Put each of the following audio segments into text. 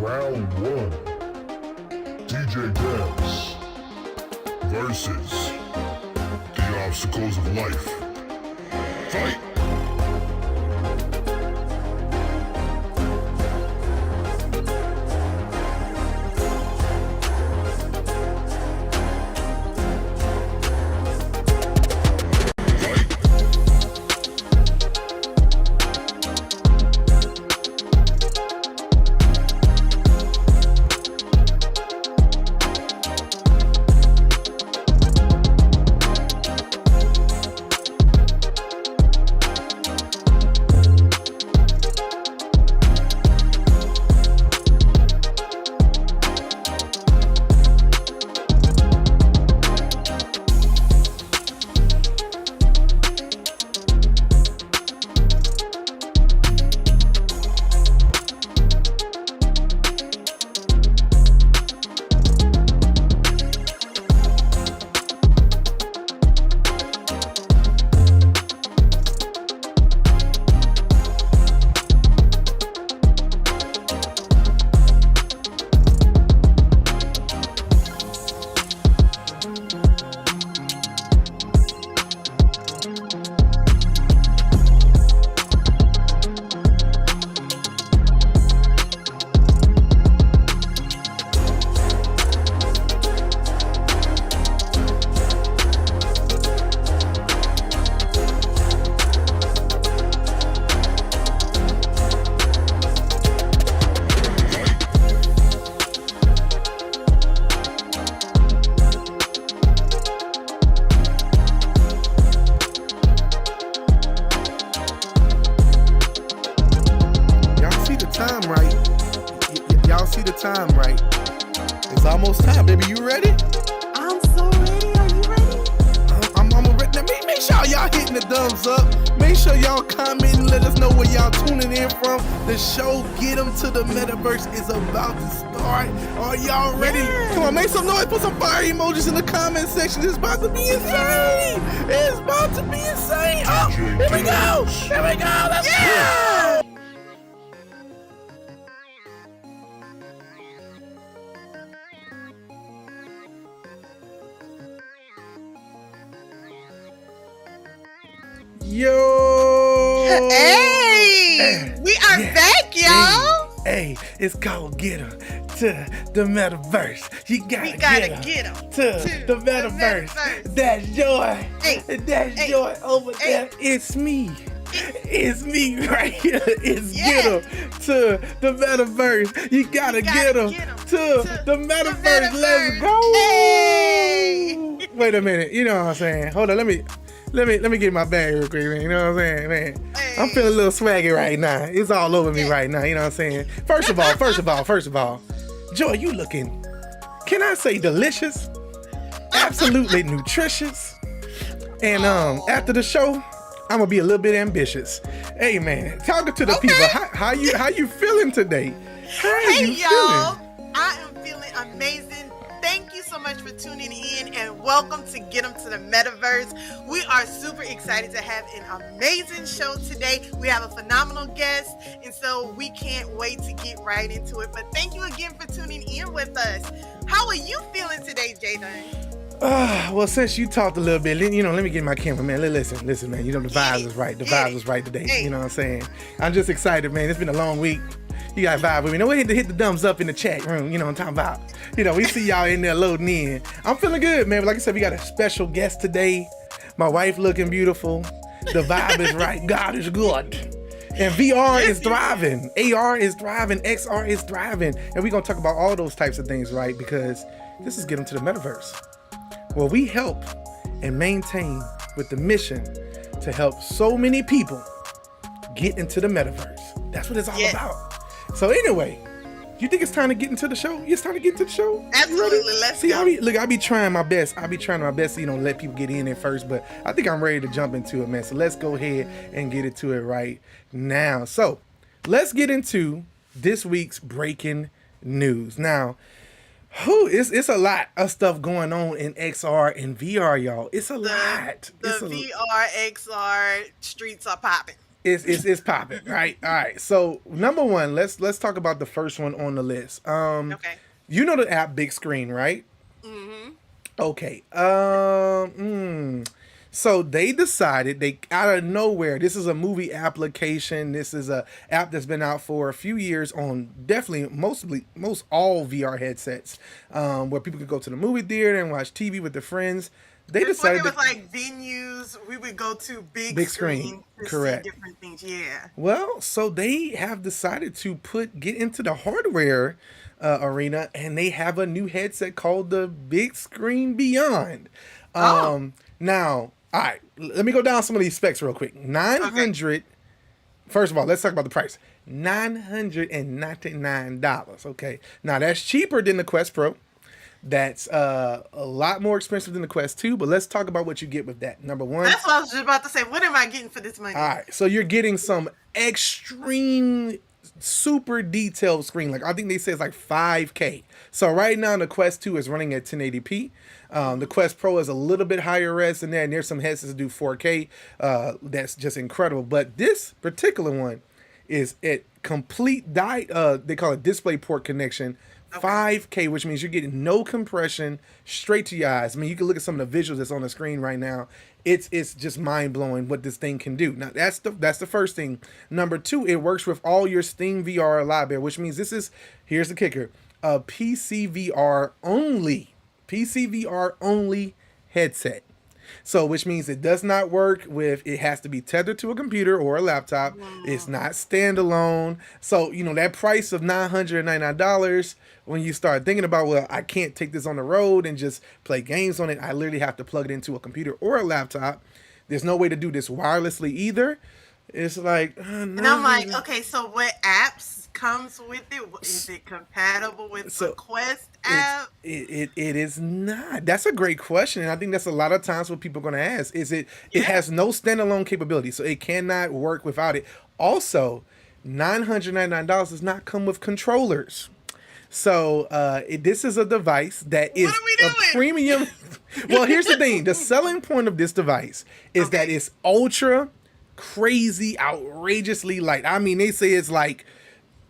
Round 1. DJ Devs versus the obstacles of life. Fight! Time right. It's almost time, baby. You ready? I'm so ready. Are you ready? I'm ready. Now, make sure y'all hitting the thumbs up. Make sure y'all comment and let us know where y'all tuning in from. The show Get 'em to the Metaverse is about to start. Are y'all ready? Yeah. Come on, make some noise. Put some fire emojis in the comment section. It's about to be insane. It's about to be insane. Oh, here we go. Here we go. Let's go. Yo! Hey! We are back, y'all! Hey, it's called Get 'em to the Metaverse. You gotta get 'em to the Metaverse. That's Joy. That's Joy over there. It's me. It's me right here. It's Get 'em to the Metaverse. You gotta get 'em to the Metaverse. Let's go! Hey! Wait a minute. You know what I'm saying? Hold on. Let me get my bag real quick, man. You know what I'm saying, man? Hey. I'm feeling a little swaggy right now. It's all over me right now. You know what I'm saying? First of all, Joy, you looking, can I say delicious? Absolutely nutritious. And after the show, I'm gonna be a little bit ambitious. Hey, man, talking to the people. How you feeling today? Hey, y'all. I am feeling amazing. Thank you so much for tuning in and welcome to Get 'em to the Metaverse. We are super excited to have an amazing show today. We have a phenomenal guest, and so we can't wait to get right into it. But thank you again for tuning in with us. How are you feeling today, Jdunrrp? Well, since you talked a little bit, let me get my camera, man. Listen, man. You know the vibes is right. The vibes is right today. You know what I'm saying? I'm just excited, man. It's been a long week. You got to vibe with me. Now, we need to hit the thumbs up in the chat room. You know what I'm talking about? You know, we see y'all in there loading in. I'm feeling good, man. But like I said, we got a special guest today. My wife looking beautiful. The vibe is right. God is good. And VR is thriving. AR is thriving. XR is thriving. And we're going to talk about all those types of things, right? Because this is Get 'em to the Metaverse. Well, we help and maintain with the mission to help so many people get into the Metaverse. That's what it's all about. So anyway, you think it's time to get into the show? It's time to get into the show? Absolutely. Let's go. I be trying my best. I be trying my best to, let people get in there first, but I think I'm ready to jump into it, man. So let's go ahead and get into it right now. So let's get into this week's breaking news. Now, it's a lot of stuff going on in XR and VR, y'all. It's a lot. The VR, XR streets are popping. It's popping, right? All right. So number one, let's talk about the first one on the list. Okay. You know the app Big Screen, right? Mm-hmm. Okay. So they decided they out of nowhere. This is a movie application. This is a app that's been out for a few years on definitely most all VR headsets, where people could go to the movie theater and watch TV with their friends. They Before decided there was like venues, we would go to big screen, screen to correct. see different things. Yeah. Well, so they have decided to get into the hardware arena, and they have a new headset called the Big Screen Beyond. Now, all right, let me go down some of these specs real quick. 900. Okay. First of all, let's talk about the price. $999. Okay, now that's cheaper than the Quest Pro. That's a lot more expensive than the Quest 2, but let's talk about what you get with that. Number one. That's what I was just about to say. What am I getting for this money? All right, so you're getting some extreme, super detailed screen. Like I think they say it's like 5K. So right now the Quest 2 is running at 1080p. The Quest Pro is a little bit higher res than that, and there's some headsets that do 4K. That's just incredible. But this particular one is at complete they call it DisplayPort connection. Okay. 5K, which means you're getting no compression, straight to your eyes. I mean, you can look at some of the visuals that's on the screen right now. It's just mind blowing what this thing can do. Now that's the first thing. Number two, it works with all your Steam VR library, which means here's the kicker, a PCVR only headset. So, which means it does not work with, it has to be tethered to a computer or a laptop. Wow. It's not standalone. So, that price of $999, when you start thinking about, well, I can't take this on the road and just play games on it. I literally have to plug it into a computer or a laptop. There's no way to do this wirelessly either. It's like, and I'm like, okay, so what apps comes with it? Is it compatible with the Quest app? It is not. That's a great question, and I think that's a lot of times what people are going to ask. It has no standalone capability, so it cannot work without it. Also, $999 does not come with controllers. So this is a device that is a premium. Well, here's the thing. The selling point of this device is that it's ultra crazy, outrageously light. I mean, they say it's like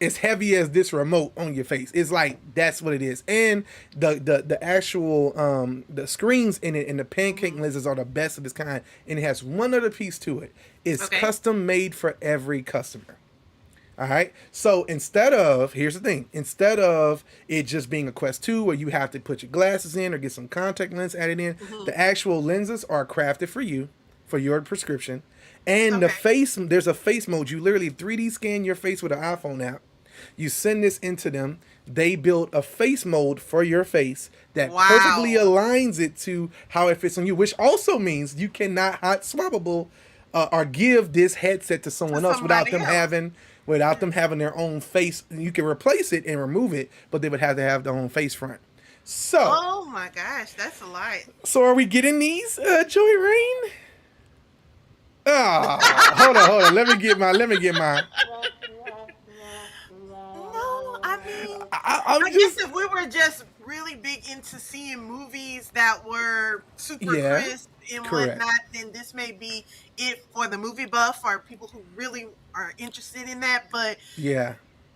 as heavy as this remote on your face. It's like, that's what it is. And the actual the screens in it and the pancake lenses are the best of its kind. And it has one other piece to it. It's custom made for every customer. All right. So here's the thing, instead of it just being a Quest 2 where you have to put your glasses in or get some contact lens added in, the actual lenses are crafted for you, for your prescription. And there's a face mode. You literally 3D scan your face with an iPhone app. You send this into them. They build a face mode for your face that perfectly aligns it to how it fits on you, which also means you cannot hot swappable or give this headset to someone else without them having their own face. You can replace it and remove it, but they would have to have their own face front. So, oh my gosh, that's a lot. So are we getting these, Joyreign? Oh, hold on. Let me get my. No, I mean, I guess if we were just really big into seeing movies that were super crisp and whatnot, then this may be it for the movie buff or people who really are interested in that. But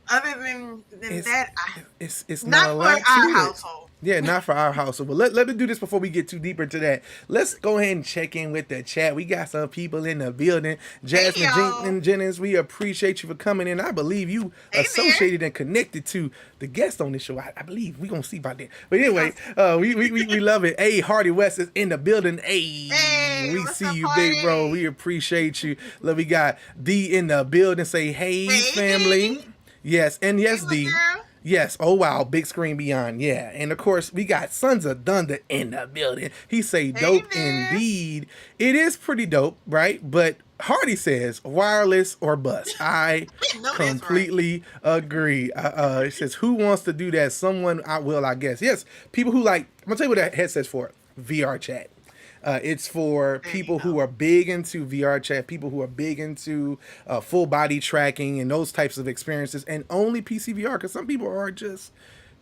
other than that, it's not for our household. Yeah, not for our household. But let me do this before we get too deeper into that. Let's go ahead and check in with the chat. We got some people in the building. Jasmine Jennings, we appreciate you for coming in. I believe you associated and connected to the guest on this show. I believe we're going to see about that. But anyway, we love it. Hey, Hardy West is in the building. Hey, we see you, Hardy? Big bro. We appreciate you. Look, we got D in the building. Say, hey family. Yes, and yes, D. Yes. Oh, wow. Big Screen Beyond. Yeah. And, of course, we got Sons of Thunder in the building. He say dope indeed. It is pretty dope, right? But Hardy says wireless or bust. I completely agree. It says, who wants to do that? Someone I will, I guess. Yes. People who I'm going to tell you what that headset's for. VRChat. It's for people who are big into VRChat, people who are big into full body tracking and those types of experiences, and only PCVR, because some people are just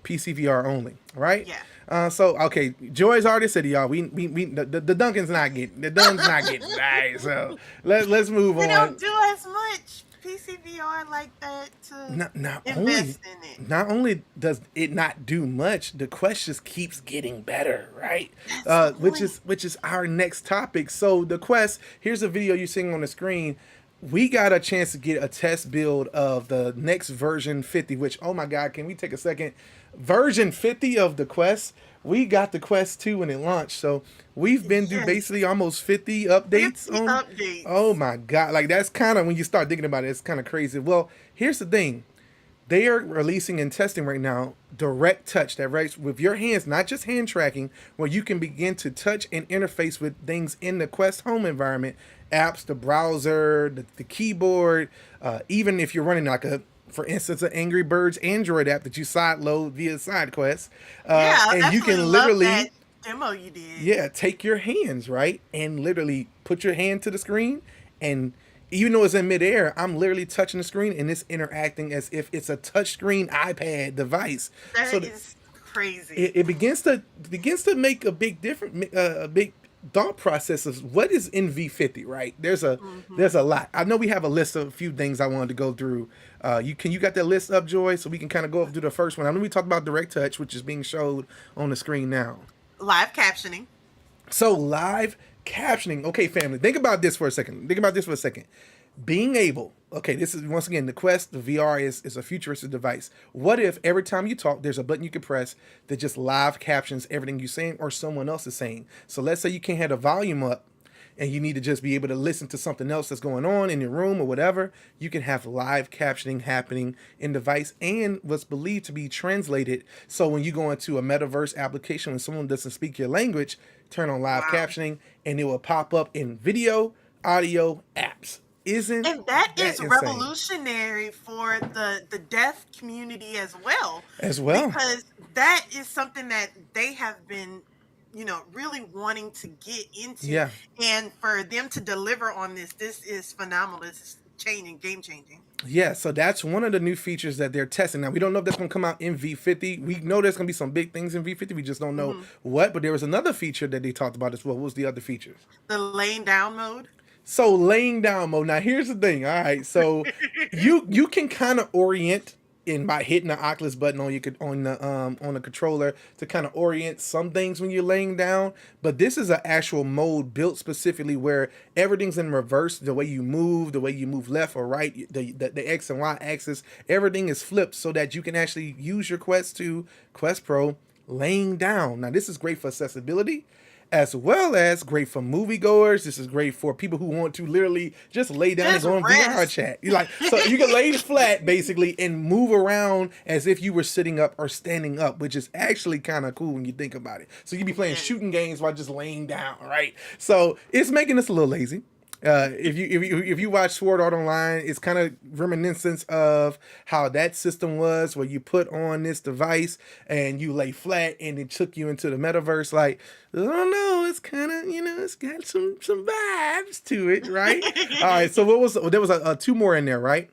PCVR only, right? Yeah. So okay, Joy's already said it, y'all. The Duncan's not getting the Dun's not getting. All right, so let's move We on. don't do as much PCVR like that to Not invest in it. not only does it not do much, the quest just keeps getting better, right? That's the Which is our next topic. So the quest, here's a video you're seeing on the screen. We got a chance to get a test build of the next version 50, which, oh my God, can we take a second? Version 50 of the quest. We got the quest 2 when it launched. So we've been through basically almost 50 updates. 50 updates. Oh my God. Like that's kind of, when you start thinking about it, it's kind of crazy. Well, here's the thing. They are releasing and testing right now direct touch, that right with your hands, not just hand tracking, where you can begin to touch and interface with things in the Quest home environment, apps, the browser, the keyboard, even if you're running like for instance, an Angry Birds Android app that you side load via SideQuest, and you can literally that demo you did. take your hands right and literally put your hand to the screen, and even though it's in midair, I'm literally touching the screen and it's interacting as if it's a touchscreen iPad device. That is crazy. It begins to make a big difference, a big thought process of what is in V50, right? There's a lot. I know we have a list of a few things I wanted to go through. You got that list up, Joy, so we can kind of go through the first one. I know we talked about direct touch, which is being showed on the screen now. Live captioning. So live captioning. Okay, family, think about this for a second. Being able, okay, this is once again the Quest, the VR is a futuristic device. What if every time you talk, there's a button you can press that just live captions everything you're saying or someone else is saying? So let's say you can't have the volume up and you need to just be able to listen to something else that's going on in your room or whatever. You can have live captioning happening in device and what's believed to be translated. So when you go into a Metaverse application, when someone doesn't speak your language, turn on live captioning and it will pop up in video, audio, apps. And that is insane? Revolutionary for the deaf community as well. Because that is something that they have been, really wanting to get into. Yeah. And for them to deliver on this is phenomenal. It's game changing. Yeah, so that's one of the new features that they're testing. Now, we don't know if that's going to come out in V50. We know there's going to be some big things in V50. We just don't know what. But there was another feature that they talked about as well. What was the other features? The laying down mode. So laying down mode. Now here's the thing. All right, so you can kind of orient in by hitting the Oculus button on the controller to kind of orient some things when you're laying down. But this is an actual mode built specifically where everything's in reverse. The way you move left or right, the X and Y axis, everything is flipped so that you can actually use your Quest 2, Quest Pro laying down. Now this is great for accessibility, as well as great for moviegoers. This is great for people who want to literally just lay down and go on VRChat. So you can lay flat basically and move around as if you were sitting up or standing up, which is actually kind of cool when you think about it. So you can be playing shooting games while just laying down, right? So it's making us a little lazy. If you watch Sword Art Online, it's kind of reminiscence of how that system was, where you put on this device and you lay flat, and it took you into the metaverse. Like, I don't know, it's kind of, it's got some vibes to it, right? All right, so there was two more in there, right?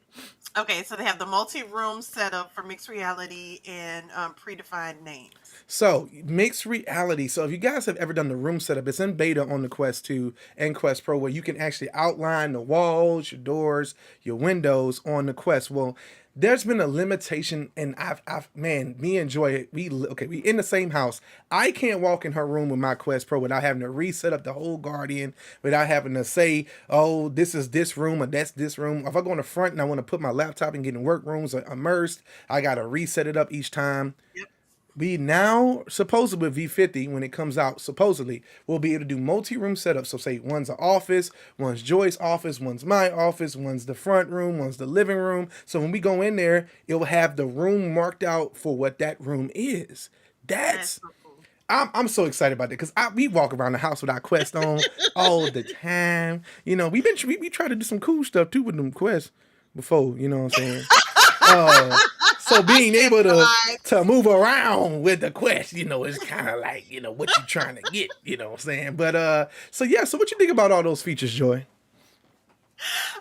Okay, so they have the multi-room setup for mixed reality and predefined names. So mixed reality. So if you guys have ever done the room setup, it's in beta on the Quest 2 and Quest Pro, where you can actually outline the walls, your doors, your windows on the Quest. Well, there's been a limitation, and me and Joy, we in the same house. I can't walk in her room with my Quest Pro without having to reset up the whole Guardian, without having to say, oh, this is this room or that's this room. If I go in the front and I want to put my laptop and get in work rooms or immersed, I got to reset it up each time. Yep. We now, supposedly with V50, when it comes out, supposedly, we'll be able to do multi-room setups. So say one's an office, one's Joy's office, one's my office, one's the front room, one's the living room. So when we go in there, it will have the room marked out for what that room is. That's so cool. I'm so excited about that because we walk around the house with our Quest on all the time. We try to do some cool stuff too with them Quests before, you know what I'm saying? So being able to move around with the Quest, is kind of like, what you're trying to get, you know what I'm saying? But, so what you think about all those features, Joy?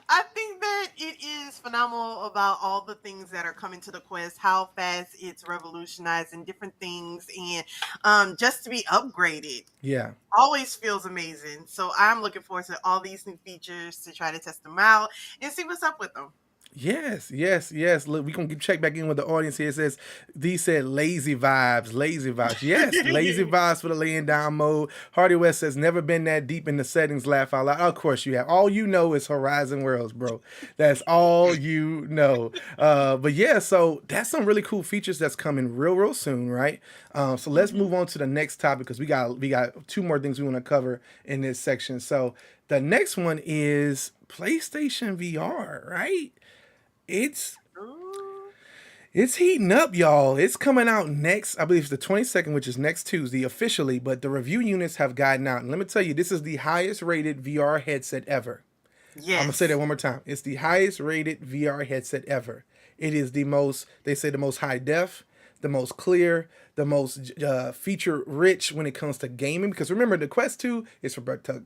I think that it is phenomenal about all the things that are coming to the Quest, how fast it's revolutionizing different things, and just to be upgraded Yeah. always feels amazing. So I'm looking forward to all these new features to try to test them out and see what's up with them. Yes, yes, yes. Look, we gonna check back in with the audience here. It says these said lazy vibes, lazy vibes. Yes, lazy vibes for the laying down mode. Hardy West says never been that deep in the settings. Laugh out loud. Of course you have. All you know is Horizon Worlds, bro. That's all you know. But yeah, so that's some really cool features that's coming real soon, right? So let's move on to the next topic because we got two more things we want to cover in this section. So the next one is PlayStation VR, right? It's Ooh. it's heating up, y'all. It's coming out next, I believe it's the 22nd, which is next Tuesday officially, but the review units have gotten out. And let me tell you, this is the highest rated VR headset ever. Yes. I'm gonna say that one more time. It's the highest rated VR headset ever. It is the most, they say the most high def, the most clear, the most feature rich when it comes to gaming. Because remember, the Quest 2 is for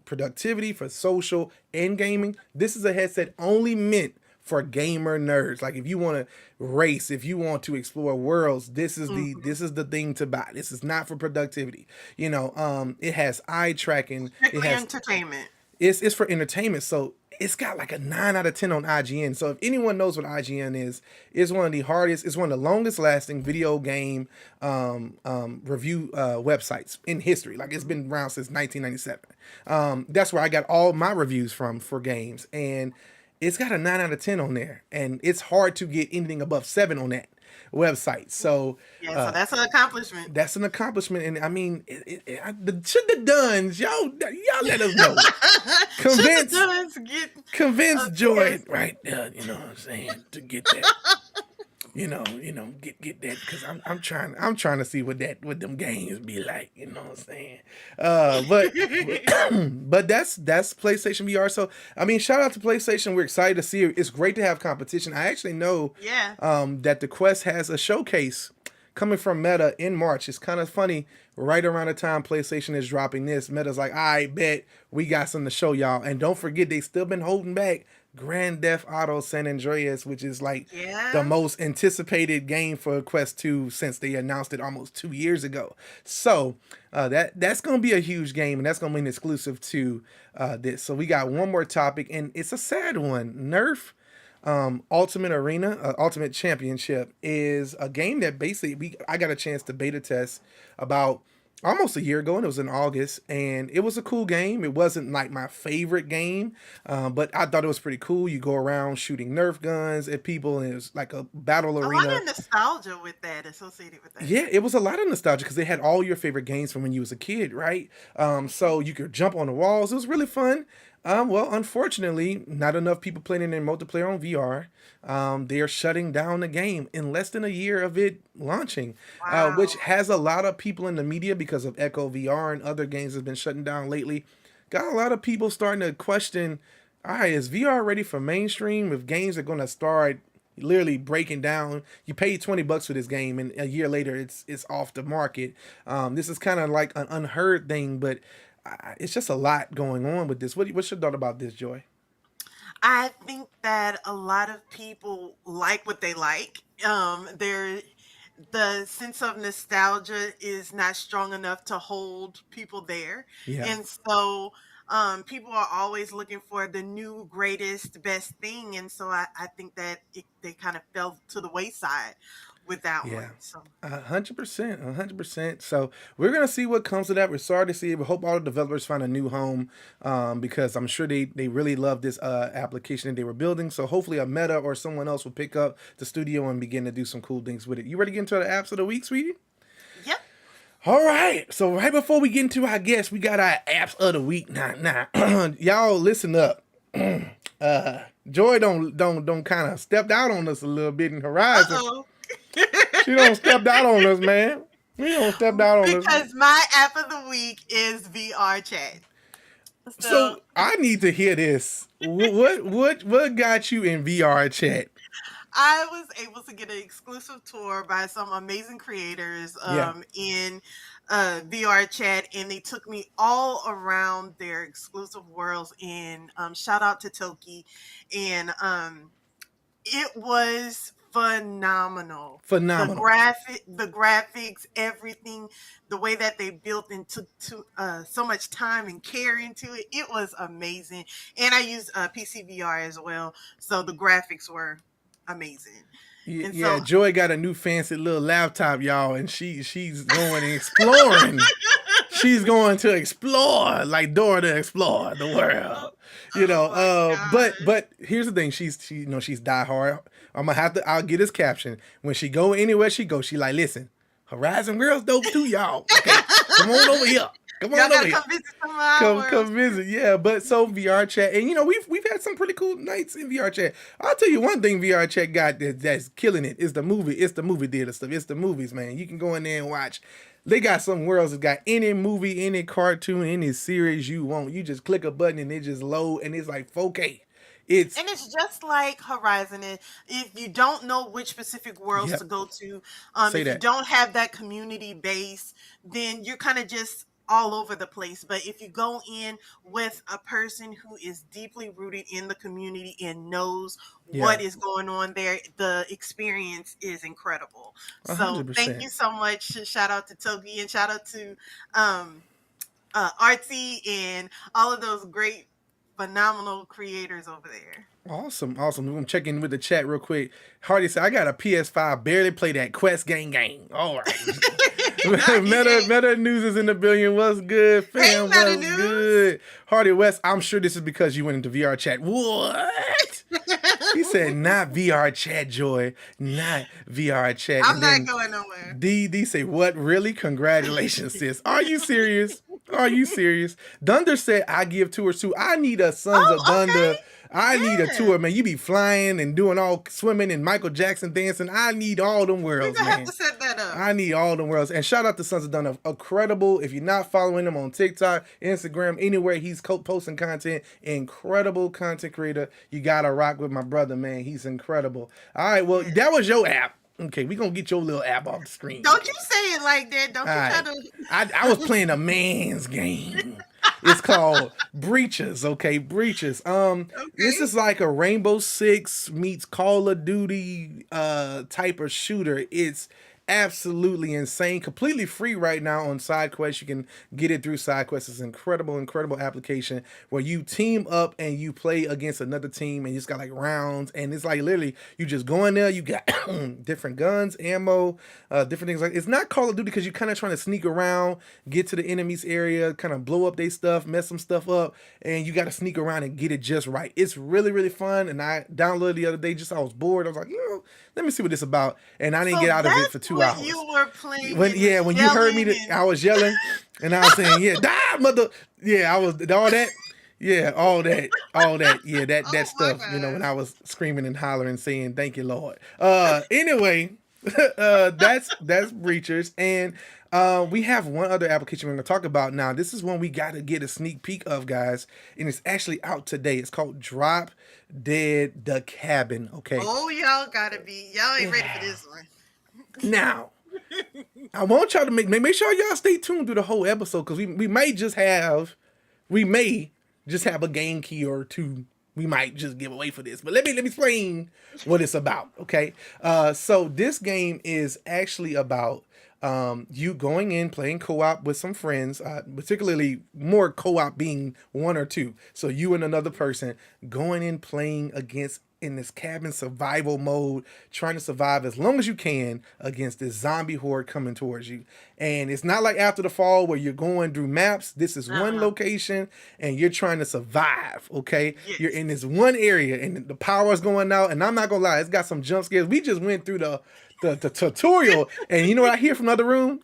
productivity, for social, and gaming. This is a headset only meant for gamer nerds. Like if you want to race, if you want to explore worlds, this is the thing to buy. This is not for productivity. It has eye tracking. Strictly It has entertainment. it's for entertainment. So it's got like a 9 out of 10 on IGN. So if anyone knows what IGN is, it's one of the hardest, it's one of the longest lasting video game review websites in history. Like it's been around since 1997. That's where I got all my reviews from for games. And it's got a 9 out of 10 on there. And it's hard to get anything above 7 on that website. So Yeah, so that's an accomplishment. that's an accomplishment. And I mean, should the Duns, y'all let us know. Convince Joy right there, you know what I'm saying, to get that. Get that, because I'm trying to see what them games be like, you know what I'm saying. But that's PlayStation VR. So I mean, shout out to PlayStation. We're excited to see it. It's great to have competition. I actually know that the Quest has a showcase coming from Meta in March. It's kind of funny. Right around the time PlayStation is dropping this, Meta's like, I bet we got something to show y'all. And don't forget, they still been holding back Grand Theft Auto San Andreas, which is like the most anticipated game for Quest 2 since they announced it almost 2 years ago. So that's going to be a huge game, and that's going to be an exclusive to this. So we got one more topic, and it's a sad one. Nerf Ultimate Arena, Ultimate Championship is a game that basically I got a chance to beta test about almost a year ago, and it was in August, and it was a cool game. It wasn't like my favorite game, but I thought it was pretty cool. You go around shooting Nerf guns at people, and it was like a battle arena. A lot of nostalgia with that, associated with that. Yeah, it was a lot of nostalgia because they had all your favorite games from when you was a kid, right? So you could jump on the walls. It was really fun. Well, unfortunately, not enough people playing it in multiplayer on VR. They are shutting down the game in less than a year of it launching, which has a lot of people in the media because of Echo VR and other games that have been shutting down lately. Got a lot of people starting to question, all right, is VR ready for mainstream if games are going to start literally breaking down? You paid $20 for this game, and a year later, it's off the market. This is kind of like an unheard thing, but it's just a lot going on with this. What's your thought about this, Joy? I think that a lot of people like what they like. The sense of nostalgia is not strong enough to hold people there. Yeah. And so people are always looking for the new, greatest, best thing. And so I think that they kind of fell to the wayside with that one. So 100%. So we're gonna see what comes of that. We're sorry to see it. We hope all the developers find a new home, because I'm sure they really love this application that they were building. So hopefully a Meta or someone else will pick up the studio and begin to do some cool things with it. You ready to get into the apps of the week, sweetie? Yep. All right. So right before we get into our guests, we got our apps of the week. Now, y'all listen up. Joy don't kind of stepped out on us a little bit in Horizon. Uh-oh. She don't stepped out on us, man. We don't stepped out on us. Because my app of the week is VRChat. So I need to hear this. What got you in VRChat? I was able to get an exclusive tour by some amazing creators Yeah. in VRChat, and they took me all around their exclusive worlds. And shout out to Toki, and it was phenomenal. Phenomenal. The graphics, everything, the way that they built and took to so much time and care into it, it was amazing. And I used PCVR as well, so the graphics were amazing. And Yeah, so, Joy got a new fancy little laptop, y'all, and she's going and exploring. She's going to explore like Dora to explore the world. You oh know, my but here's the thing, she's diehard. I'll get his caption. When she go anywhere she go, she like, listen, Horizon World's dope too, y'all. Okay, come on over here. Come y'all on over gotta here. come visit some of our Come worlds. visit, yeah. But so VRChat, and we've had some pretty cool nights in VRChat. I'll tell you one thing VRChat got that's killing it is the movie. It's the movie theater stuff. It's the movies, man. You can go in there and watch. They got some worlds that got any movie, any cartoon, any series you want. You just click a button and it just load, and it's like 4K. It's And it's just like Horizon. And if you don't know which specific worlds Yep. to go to, Say if you that. don't have that community base, then you're kind of just all over the place. But if you go in with a person who is deeply rooted in the community and knows Yeah. what is going on there, the experience is incredible. So thank you 100%. so much. Shout out to Togi and shout out to Artsy and all of those great, phenomenal creators over there. Awesome. We're gonna check in with the chat real quick. Hardy said, I got a PS5, barely play that Quest gang. All right. Meta News is in the building. What's good, fam? Meta What's News. good? Hardy West, I'm sure this is because you went into VRChat. What? He said, not VRChat, Joy. Not VRChat. I'm And not then going nowhere. D say, what? Really? Congratulations, sis. Are you serious? Are you serious? Dunder said, I give tours too. I need a Sons of Thunder. I need a Yeah. tour, man. You be flying and doing all swimming and Michael Jackson dancing. I need all them We're worlds, gonna man. have to set that up. I need all them worlds. And shout out to Sons of Thunder. Incredible. If you're not following him on TikTok, Instagram, anywhere he's posting content, incredible content creator. You gotta rock with my brother, man. He's incredible. All right, well, that was your app. Okay, we gonna get your little app off the screen. Don't you say it like that. Don't you All try right. to. I was playing a man's game. It's called Breaches, okay? Breaches. This is like a Rainbow Six meets Call of Duty type of shooter. It's absolutely insane. Completely free right now on SideQuest. You can get it through SideQuest. It's an incredible application where you team up and you play against another team and you just got like rounds, and it's like literally you just go in there, you got different guns, ammo, different things. Like, it's not Call of Duty because you're kind of trying to sneak around, get to the enemy's area, kind of blow up their stuff, mess some stuff up, and you got to sneak around and get it just right. It's really fun, and I downloaded the other day. Just I was bored. I was like, let me see what this is about, and I didn't get out of it for 2 hours. You were playing. When you heard me, I was yelling, and I was saying, "Yeah, die, mother!" Yeah, I was all that. Yeah, all that. Yeah, that stuff. God. When I was screaming and hollering, saying, "Thank you, Lord." Anyway, that's Breachers, and we have one other application we're gonna talk about now. This is one we got to get a sneak peek of, guys, and it's actually out today. It's called Drop Dead the Cabin. Okay. Oh, y'all ain't ready for this one. Now, I want y'all to make sure y'all stay tuned through the whole episode, because we may just have a game key or two. We might just give away for this, but let me explain what it's about. Okay, so this game is actually about you going in playing co-op with some friends, particularly more co-op being one or two. So you and another person going in playing against in this cabin survival mode, trying to survive as long as you can against this zombie horde coming towards you. And it's not like After the Fall where you're going through maps. This is one location and you're trying to survive, okay? Yes. You're in this one area and the power's going out, and I'm not gonna lie, it's got some jump scares. We just went through the tutorial, and you know what I hear from the other room?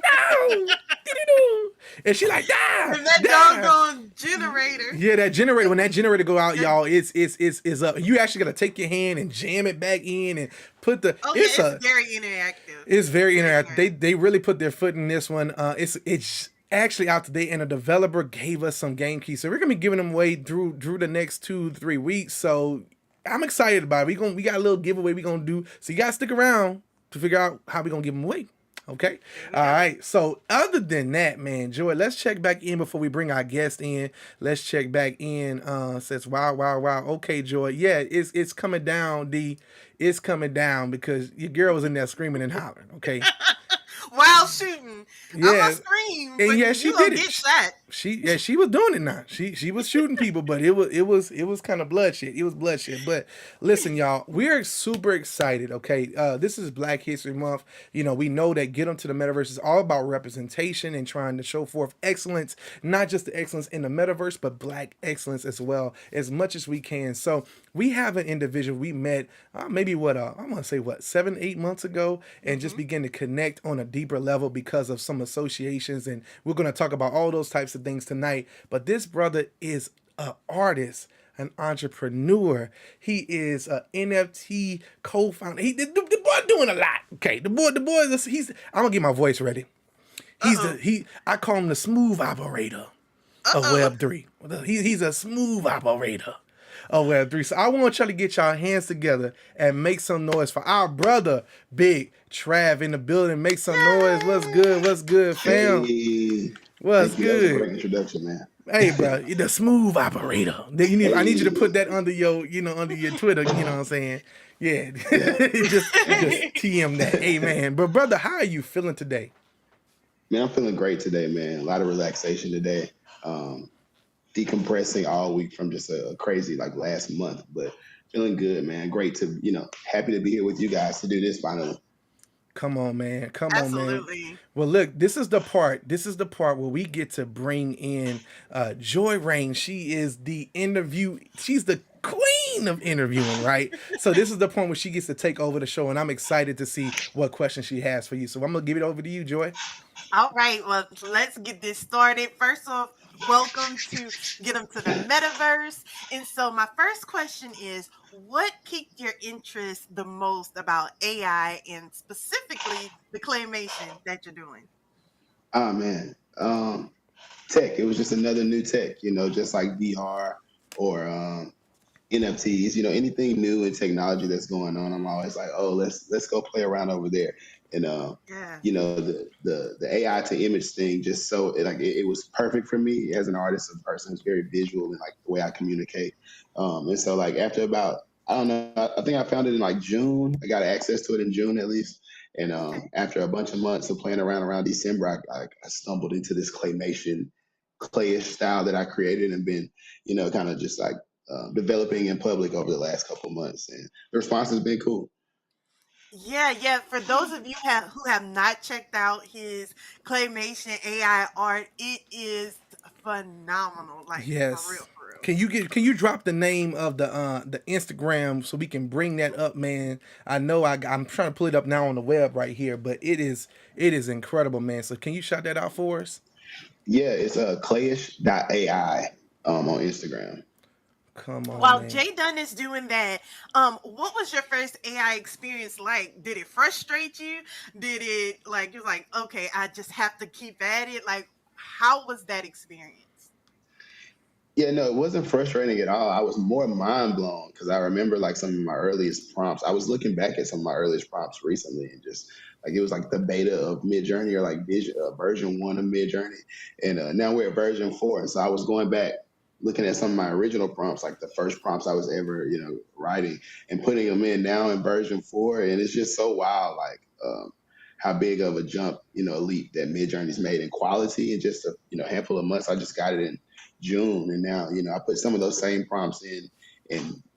No! And she like, and that doggone generator. Yeah, that generator. When that generator go out, y'all, it's up. You actually gotta take your hand and jam it back in and put the. It's very interactive. It's very interactive. They really put their foot in this one. It's actually out today, and a developer gave us some game keys, so we're gonna be giving them away through the next 2-3 weeks. So I'm excited about it. We got a little giveaway we gonna do. So you gotta stick around to figure out how we gonna give them away. Okay. All right. So other than that, man, Joy, let's check back in before we bring our guest in. Let's check back in. Says wow, wow, wow. Okay, Joy. Yeah, it's coming down, D. It's coming down because your girl was in there screaming and hollering. Okay. While shooting. I'm Yeah. gonna scream, And but yeah, you she gonna did it. get shot. She was doing it now. She was shooting people, but it was kind of bloodshed. It was bloodshed. But listen, y'all, we're super excited. Okay, this is Black History Month. You know, we know that Get 'em to the Metaverse is all about representation and trying to show forth excellence, not just the excellence in the metaverse, but Black excellence as well, as much as we can. So we have an individual we met maybe I want to say 7-8 months ago, and just begin to connect on a deeper level because of some associations, and we're going to talk about all those types of things tonight. But this brother is an artist, an entrepreneur. He is an NFT co-founder. The boy doing a lot. Okay, the boy he's. I'm gonna get my voice ready. I call him the smooth operator of Web3. He's a smooth operator of Web3. So I want y'all to get y'all hands together and make some noise for our brother, Big Trav, in the building. Make some noise. What's good? What's good, fam? Hey, What's thank you. That was a good? great introduction, man. Hey, bro, you're the smooth operator. I need you to put that under your Twitter. You know what I'm saying? Yeah, just TM that. Hey, man, but brother, how are you feeling today? Man, I'm feeling great today, man. A lot of relaxation today. Decompressing all week from just a crazy like last month, but feeling good, man. Great to, happy to be here with you guys to do this finally. Come on, man. Come on, man. Absolutely. Well, look, this is the part where we get to bring in Joyreign. She is the she's the queen of interviewing, right? So this is the point where she gets to take over the show, and I'm excited to see what questions she has for you. So I'm gonna give it over to you, Joy. All right, well, let's get this started. First off, welcome to Get 'em to the Metaverse. And so my first question is, what piqued your interest the most about AI and specifically the claymation that you're doing? Ah, man. Tech. It was just another new tech, just like VR or NFTs, anything new in technology that's going on. I'm always like, oh, let's go play around over there. And Yeah. the AI to image thing just it was perfect for me as an artist, a person who's very visual and like the way I communicate. And so like after about I don't know, I think I found it in like June. I got access to it in June at least. And Okay. after a bunch of months of playing around December, I stumbled into this claymation clayish style that I created and been, kind of just like developing in public over the last couple of months, and the response has been cool. Yeah. For those of you who have not checked out his claymation AI art, it is phenomenal. Like for real, Yes. for real. Can you drop the name of the Instagram so we can bring that up, man? I know I'm trying to pull it up now on the web right here, but it is incredible, man. So can you shout that out for us? Yeah, it's clayish.ai on Instagram. Come on, While man. Jdunrrp is doing that, what was your first AI experience like? Did it frustrate you? Did it like you're like, okay, I just have to keep at it? Like, how was that experience? Yeah, no, it wasn't frustrating at all. I was more mind blown because I remember like some of my earliest prompts. I was looking back at some of my earliest prompts recently and just like it was like the beta of Midjourney or like version one of Midjourney, and now we're at version four. And so I was going back looking at some of my original prompts, like the first prompts I was ever writing, and putting them in now in version four, and it's just so wild, like how big of a jump, a leap that Midjourney's made in quality in just a handful of months. I just got it in June, and now I put some of those same prompts in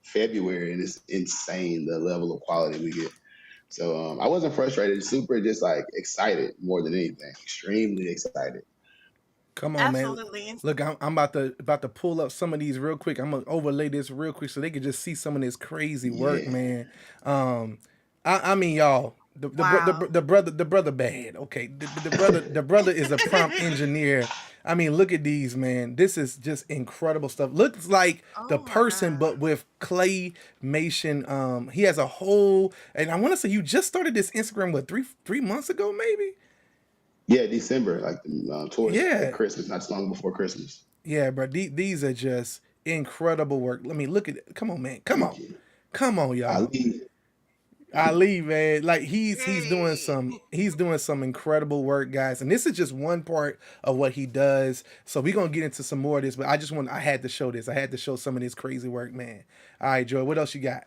February, and it's insane the level of quality we get. So I wasn't frustrated, super just like excited more than anything, extremely excited. Come on, man. Absolutely. Look, I'm about to pull up some of these real quick. I'm gonna overlay this real quick so they can just see some of this crazy work, Yeah, man. Um, I mean, y'all, Wow. the brother bad. Okay, the brother is a prompt engineer. I mean, look at these, man. This is just incredible stuff. Looks like the Oh my person, God. but with claymation. He has a whole, and I want to say you just started this Instagram what three months ago, maybe. yeah, December, like towards like Yeah, Christmas, not too long before Christmas. yeah, bro. These are just incredible work. Let me look at it. Come on, man. Come Thank on. you. Come on, y'all. Ali. Ali, man, like he's Hey. doing some incredible work, guys. And this is just one part of what he does. So we're gonna get into some more of this, but I had to show this. I had to show some of this crazy work, man. All right, Joy, what else you got?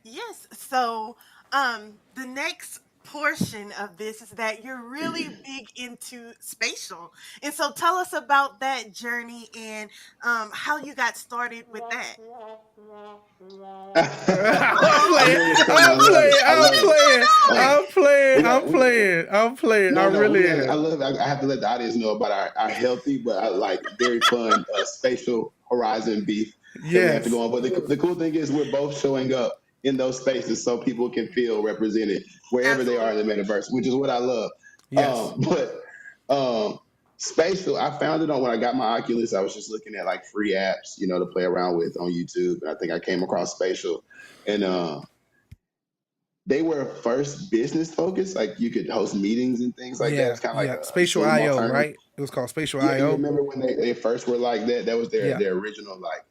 Yes. So, the next portion of this is that you're really big into spatial, and so tell us about that journey and how you got started with that. I'm I playing. knew it was coming. I I'm love it. playing. I I'm love it. playing. Uh, I'm playing. we got I'm we, playing. I'm playing. I no, really I am. love it. I have to let the audience know about our healthy but I like very fun spatial horizon beef that we have to Yes. go on. But the cool thing is we're both showing up in those spaces so people can feel represented wherever they are in the Absolutely. metaverse, which is what I love. Yes. But spatial, I found it on when I got my Oculus. I was just looking at like free apps, to play around with on YouTube, and I think I came across spatial, and they were first business focused. Like you could host meetings and things like that. Yeah. It's kind of like Yeah. a Spatial Zoom IO, alternative. right? It was called Spatial Yeah, you IO. remember when they first were like that? That was Yeah. their original like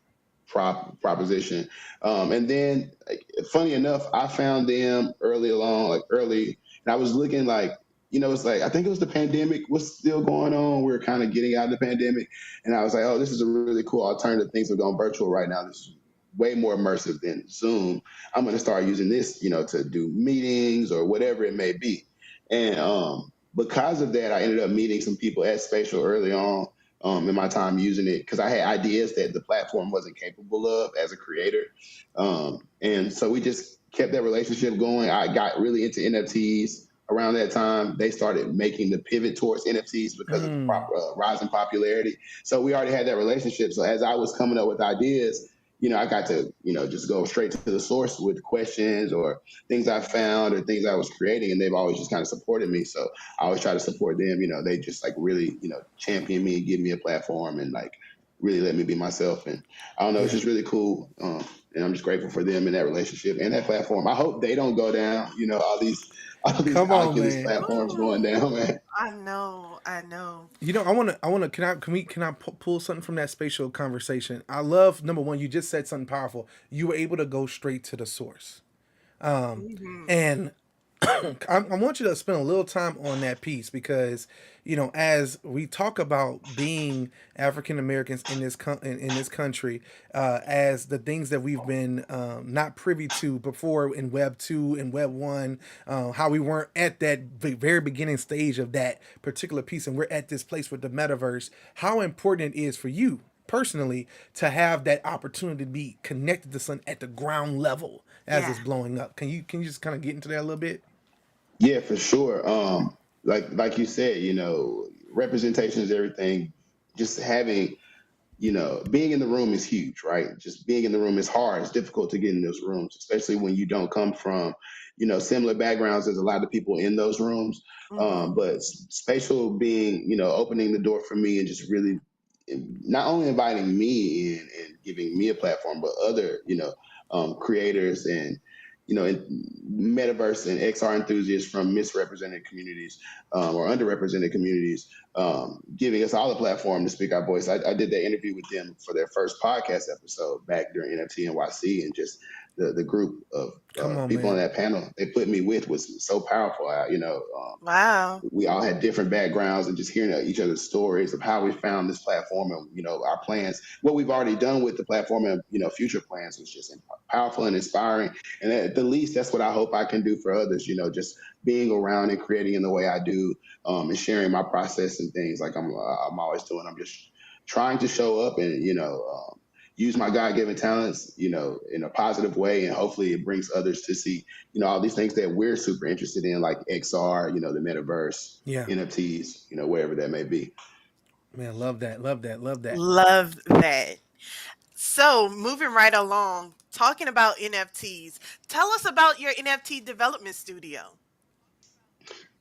proposition. And then, like, funny enough, I found them early along, like early, and I was looking like. It's like I think it was the pandemic was still going on. We are kind of getting out of the pandemic, and I was like, "Oh, this is a really cool alternative. Things are going virtual right now. This is way more immersive than Zoom. I'm going to start using this, to do meetings or whatever it may be." And because of that, I ended up meeting some people at Spatial early on in my time using it because I had ideas that the platform wasn't capable of as a creator. And so we just kept that relationship going. I got really into NFTs around that time. They started making the pivot towards NFTs because of the Mm. rise in popularity. So we already had that relationship. So as I was coming up with ideas, I got to, just go straight to the source with questions or things I found or things I was creating. And they've always just kind of supported me. So I always try to support them. They just like really, champion me and give me a platform and like really let me be myself. And I don't know, it's Yeah. just really cool. And I'm just grateful for them and that relationship and that platform. I hope they don't go down, all these Come on, Oculus man. platforms going down, man. I know. I know. Pull something from that spatial conversation? I love number one. You just said something powerful. You were able to go straight to the source, Hmm. and I want you to spend a little time on that piece because as we talk about being African Americans in in this country, as the things that we've been not privy to before in Web 2 and Web 1, how we weren't at that very beginning stage of that particular piece, and we're at this place with the metaverse. How important it is for you personally to have that opportunity to be connected to something at the ground level as Yeah. it's blowing up. Can you just kind of get into that a little bit? Yeah, for sure. Like you said, representation is everything. Just having being in the room is huge, right? Just being in the room is hard. It's difficult to get in those rooms, especially when you don't come from, similar backgrounds as a lot of people in those rooms. Hmm. But spatial being, opening the door for me and just really not only inviting me in and giving me a platform, but other, creators and metaverse and XR enthusiasts from misrepresented communities or underrepresented communities, giving us all a platform to speak our voice. I did that interview with them for their first podcast episode back during NFT NYC, and just the group of Come on, people on man. that panel they put me with was so powerful. Wow. We all had different backgrounds, and just hearing each other's stories of how we found this platform and our plans, what we've already done with the platform, and future plans was just powerful and inspiring. And at the least, that's what I hope I can do for others. Just being around and creating in the way I do, and sharing my process and things like I'm always doing. I'm just trying to show up and use my God-given talents, in a positive way, and hopefully it brings others to see, all these things that we're super interested in, like XR, the metaverse, Yeah, NFTs, wherever that may be. man, love that, love that, love that. Love that. So, moving right along, talking about NFTs, tell us about your NFT development studio.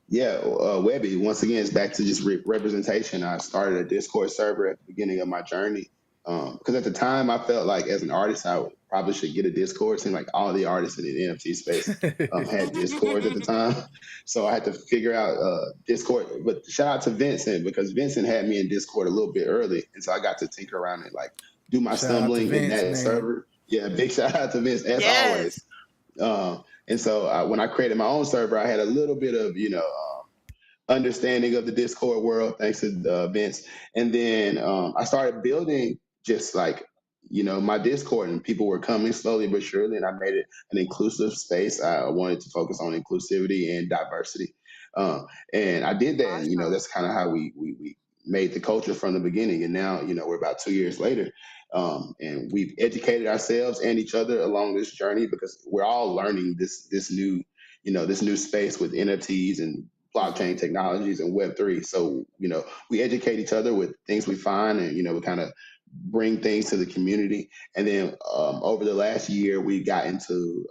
Yeah, Webbie, once again, it's back to just representation. I started a Discord server at the beginning of my journey because at the time I felt like as an artist, probably should get a Discord. It seemed like all the artists in the NFT space had Discords at the time. So I had to figure out Discord. But shout out to Vincent because Vincent had me in Discord a little bit early. And so I got to tinker around and like do my Shout out to stumbling in Vince, that man. server. Yeah, big shout out to Vince as always. Yes. And so when I created my own server, I had a little bit of understanding of the Discord world, thanks to Vince. And then I started building just like, my Discord, and people were coming slowly but surely. And I made it an inclusive space. I wanted to focus on inclusivity and diversity. Um, and I did that. And, Awesome. that's kind of how we made the culture from the beginning. And now, we're about 2 years later. And we've educated ourselves and each other along this journey because we're all learning this new this new space with NFTs and Hmm. blockchain technologies and Web3. So, we educate each other with things we find, and, we kind of bring things to the community. And then over the last year, we got into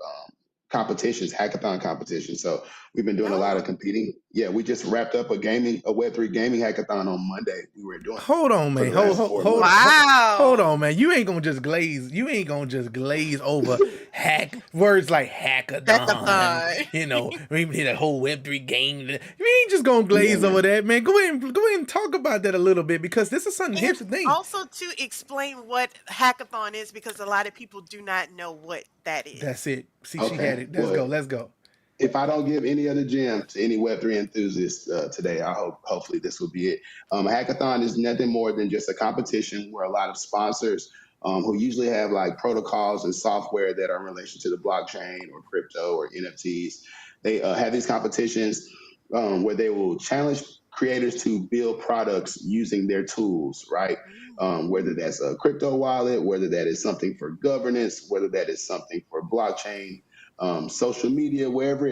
competitions, hackathon competitions. So we've been doing a lot Oh, of competing. Yeah, we just wrapped up a Web3 gaming hackathon on Monday. We were doing Hold on, for man. the Hold, last hold, 4 months. hold wow. on, man. You ain't gonna just glaze. You ain't gonna just glaze over hack words like hackathon. Hackathon. We did a whole Web3 game. You ain't just gonna Yeah, glaze over man. that, man. Go ahead and talk about that a little bit because this is something. Here's And the thing. also to explain what hackathon is because a lot of people do not know what that That's is. it. See, she had Okay. it. Let's Well, go. Let's go. if I don't give any other gem to any Web3 enthusiasts today, I hope hopefully this will be it. A hackathon is nothing more than just a competition where a lot of sponsors who usually have like protocols and software that are in relation to the blockchain or crypto or NFTs, they have these competitions where they will challenge creators to build products using their tools, right? Whether Mm. that's a crypto wallet, whether that is something for governance, whether that is something for blockchain, social media, whatever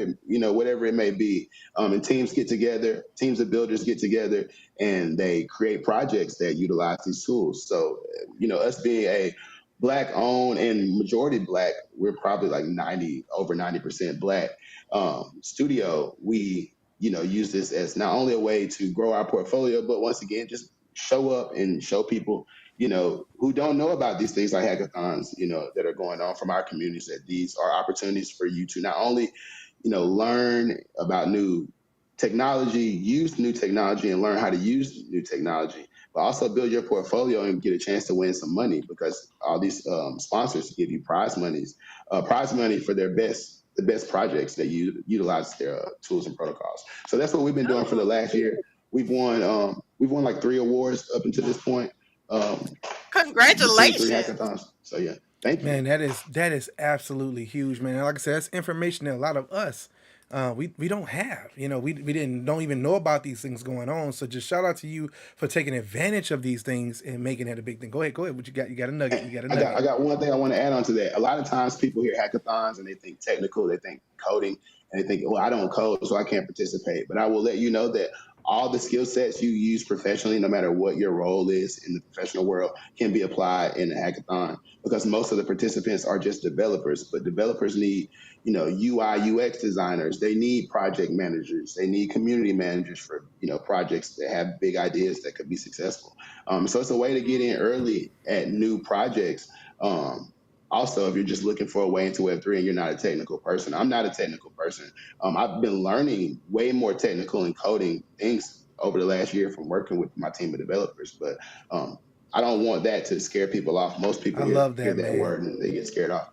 it may be. And teams of builders get together, and they create projects that utilize these tools. So, us being a black owned and majority black, we're probably like over 90% black studio. We, use this as not only a way to grow our portfolio, but once again, just show up and show people who don't know about these things like hackathons, that are going on from our communities, that these are opportunities for you to not only, learn about new technology, use new technology and learn how to use new technology, but also build your portfolio and get a chance to win some money because all these sponsors give you prize money for the best projects that you utilize their tools and protocols. So that's what we've been doing for the Oh, last year. We've won like 3 awards up until this point between 3 hackathons. congratulations. So yeah, thank you. Man, that is absolutely huge, man. And like I said, that's information that a lot of us we don't have. We didn't don't even know about these things going on. So just shout out to you for taking advantage of these things and making it a big thing. Go ahead, go ahead. What you got? You got a nugget. You got a I nugget. got one thing I want to add on to that. A lot of times people hear hackathons and they think technical, they think coding, and they think, well, I don't code, so I can't participate. But I will let you know that all the skill sets you use professionally, no matter what your role is in the professional world, can be applied in a hackathon because most of the participants are just developers. But developers need, UI, UX designers. They need project managers. They need community managers for, projects that have big ideas that could be successful. So it's a way to get in early at new projects. Um, Also, if you're just looking for a way into Web3 and you're not a technical person, I'm not a technical person. I've been learning way more technical and coding things over the last year from working with my team of developers. But I don't want that to scare people off. Most people I hear love hear that, that man. word and they get scared off.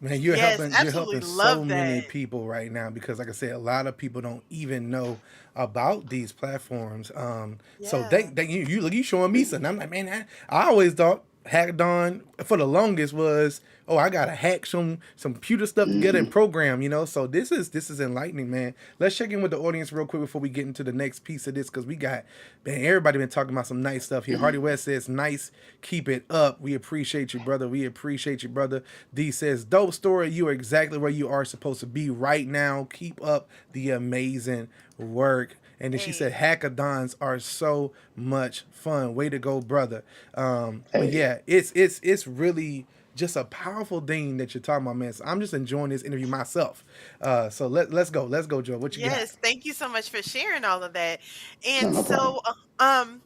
Man, Yes, you're absolutely helping so love many that. people right now because, like I said, a lot of people don't even know about these platforms. So Yeah. you look, you showing me something. I'm like, man, I always thought hackathon for the longest was, oh, I gotta hack some computer stuff together and Hmm. program. So this is enlightening, man. Let's check in with the audience real quick before we get into the next piece of this because we got, man, everybody been talking about some nice stuff here. Hardy West says, nice, keep it up. We appreciate you, brother. We appreciate you, brother. D says, dope story. You are exactly where you are supposed to be right now. Keep up the amazing work. And then she said, Hey. hackathons are so much fun. Way to go, brother. But Hey, yeah, it's really just a powerful thing that you're talking about, man. So I'm just enjoying this interview myself. So let's go, Joe. What you got? Yes, thank you so much for sharing all of that. no, And no problem. so,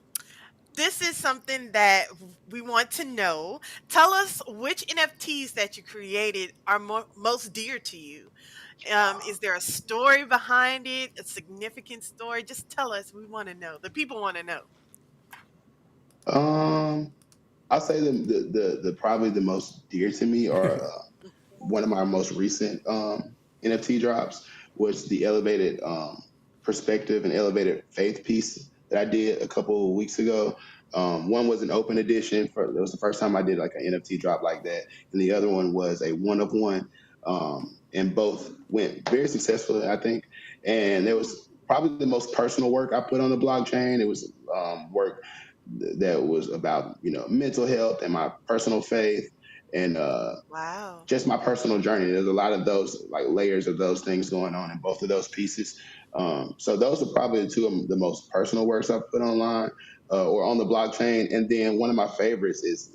this is something that we want to know. Tell us which NFTs that you created are most dear to you. Is there a story behind it, a significant story? Just tell us. We want to know. The people want to know. Um, I'll say the probably the most dear to me are one of my most recent NFT drops was the elevated perspective and elevated faith piece that I did a couple of weeks ago. One was an open edition. It was the first time I did like an NFT drop like that, and the other one was a one of one. And both went very successfully, I think. And it was probably the most personal work I put on the blockchain. It was work that was about mental health and my personal faith and Wow. just my personal journey. There's a lot of those like layers of those things going on in both of those pieces. So those are probably two of the most personal works I've put online or on the blockchain. And then one of my favorites is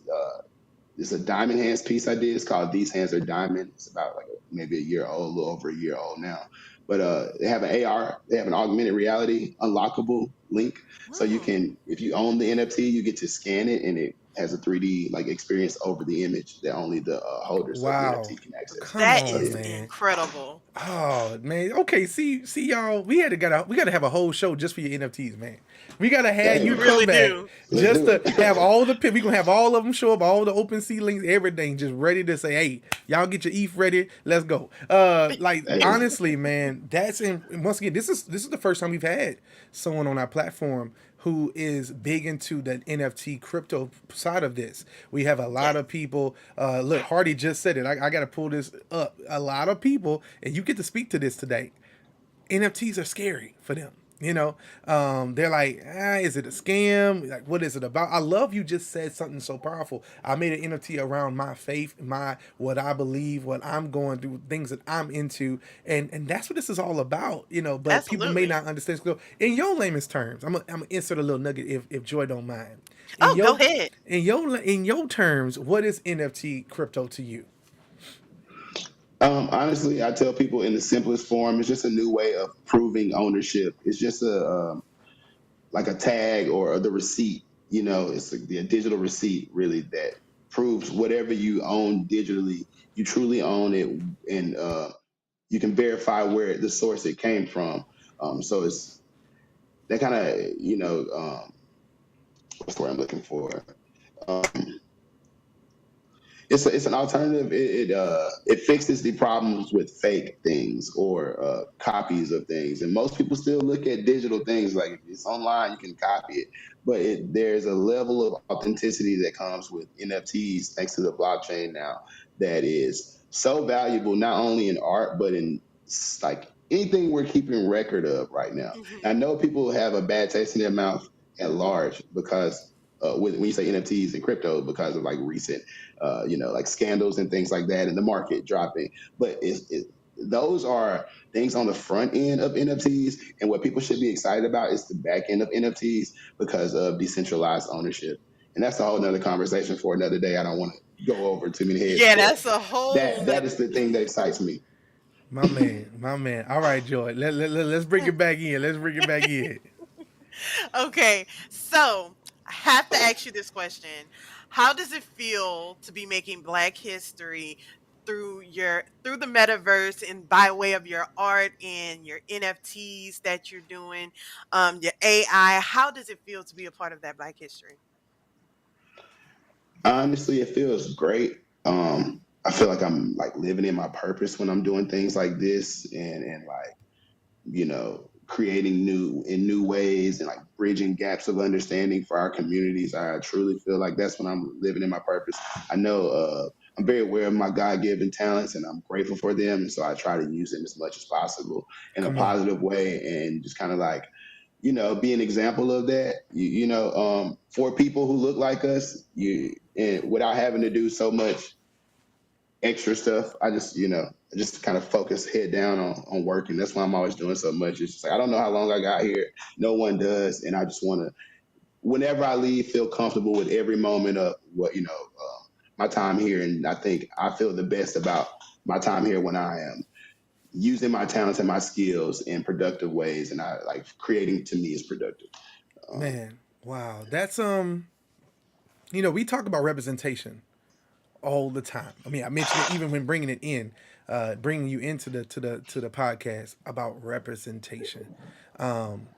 it's a diamond hands piece I did. It's called These Hands Are Diamond. It's about like maybe a year old, a little over a year old now. But they have an AR, they have an augmented reality unlockable link. So you can, if you own the NFT, you get to scan it and it has a 3D like experience over the image that only the holders of the Wow. NFT can access. Come That So on, is yeah. man. incredible. Oh man. Okay, see y'all. We gotta have a whole show just for your NFTs, man. We gotta have Damn. you We come really back do. Let's just do to it. have all the we gonna have all of them show up, all the open sea links, everything, just ready to say, hey, y'all get your ETH ready, let's go. Like Hey. honestly, man, that's once again, this is the first time we've had someone on our platform who is big into the NFT crypto side of this. We have a lot Yes. of people. Look, Hardy just said it. I got to pull this up. A lot of people, and you get to speak to this today. NFTs are scary for them. They're like, is it a scam? Like, what is it about? I love you just said something so powerful. I made an NFT around my faith, what I believe, what I'm going through, things that I'm into, and that's what this is all about. But people may Absolutely. not understand. So, in your layman's terms, I'm gonna insert a little nugget if Joy don't mind. In Oh, go your ahead. in your terms, what is NFT crypto to you? Honestly, I tell people in the simplest form, it's just a new way of proving ownership. It's just a like a tag or the receipt. It's like the digital receipt really that proves whatever you own digitally, you truly own it, and you can verify where the source it came from. So it's that kind of what's the word I'm looking for? Um, it's an alternative. It fixes the problems with fake things or copies of things, and most people still look at digital things like if it's online, you can copy it. But there's a level of authenticity that comes with NFTs thanks to the blockchain now that is so valuable not only in art but in like anything we're keeping record of right now. Hmm. I know people have a bad taste in their mouth at large because when you say NFTs and crypto because of like recent like scandals and things like that, and the market dropping. But those are things on the front end of NFTs, and what people should be excited about is the back end of NFTs because of decentralized ownership. And that's a whole nother conversation for another day. I don't want to go over too many heads, Yeah, but that's a whole that nother is the thing that excites me. My man, my man. All right, Joy. Let's bring it back in. Let's bring it back in. Okay, so I have to ask you this question. How does it feel to be making Black history through the metaverse and by way of your art and your NFTs that you're doing, your AI? How does it feel to be a part of that Black history? Honestly, it feels great. I feel like I'm like living in my purpose when I'm doing things like this, and like creating new ways and like bridging gaps of understanding for our communities. I truly feel like that's when I'm living in my purpose. I know I'm very aware of my God-given talents and I'm grateful for them. And so I try to use them as much as possible in a Come on. positive way and just kind of like, be an example of that, for people who look like us, and without having to do so much extra stuff. I just kind of focus head down on working. That's why I'm always doing so much. It's just like, I don't know how long I got here. No one does. And I just want to, whenever I leave, feel comfortable with every moment of my time here. And I think I feel the best about my time here when I am using my talents and my skills in productive ways. And I like creating to me is productive. Um, Man, wow. That's we talk about representation all the time. I mean, I mentioned it even when bringing it in, bringing you into the podcast about representation. Um,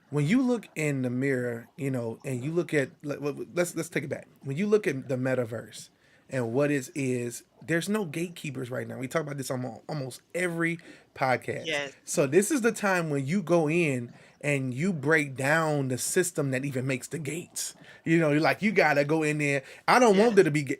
when you look in the mirror, and you look at let's take it back. When you look at the metaverse and what it is, there's no gatekeepers right now. We talk about this on almost every podcast. Yes. So this is the time when you go in and you break down the system that even makes the gates. Like you gotta go in there. I don't want Yes. there to be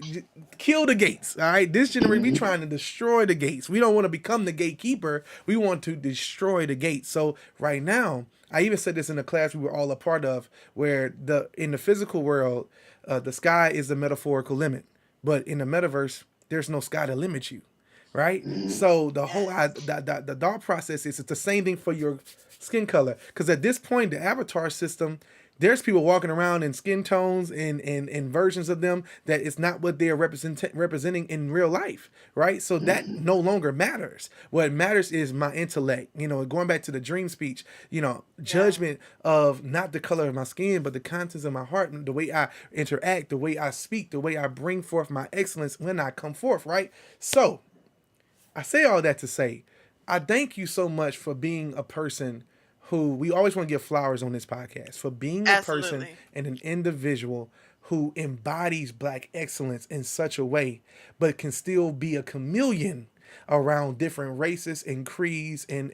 kill the gates. All right, this generation we trying to destroy the gates. We don't want to become the gatekeeper. We want to destroy the gates. So right now, I even said this in a class we were all a part of, where in the physical world, the sky is the metaphorical limit, but in the metaverse, there's no sky to limit you, right? So the whole Yes. the thought process is it's the same thing for your skin color, because at this point, the avatar system. There's people walking around in skin tones and versions of them that is not what they're representing in real life, right? So that no longer matters. What matters is my intellect. Going back to the dream speech, Yeah. judgment of not the color of my skin, but the contents of my heart, and the way I interact, the way I speak, the way I bring forth my excellence when I come forth, right? So I say all that to say, I thank you so much for being a person who we always want to give flowers on this podcast, for being a person Absolutely. and an individual who embodies black excellence in such a way, but can still be a chameleon around different races and creeds and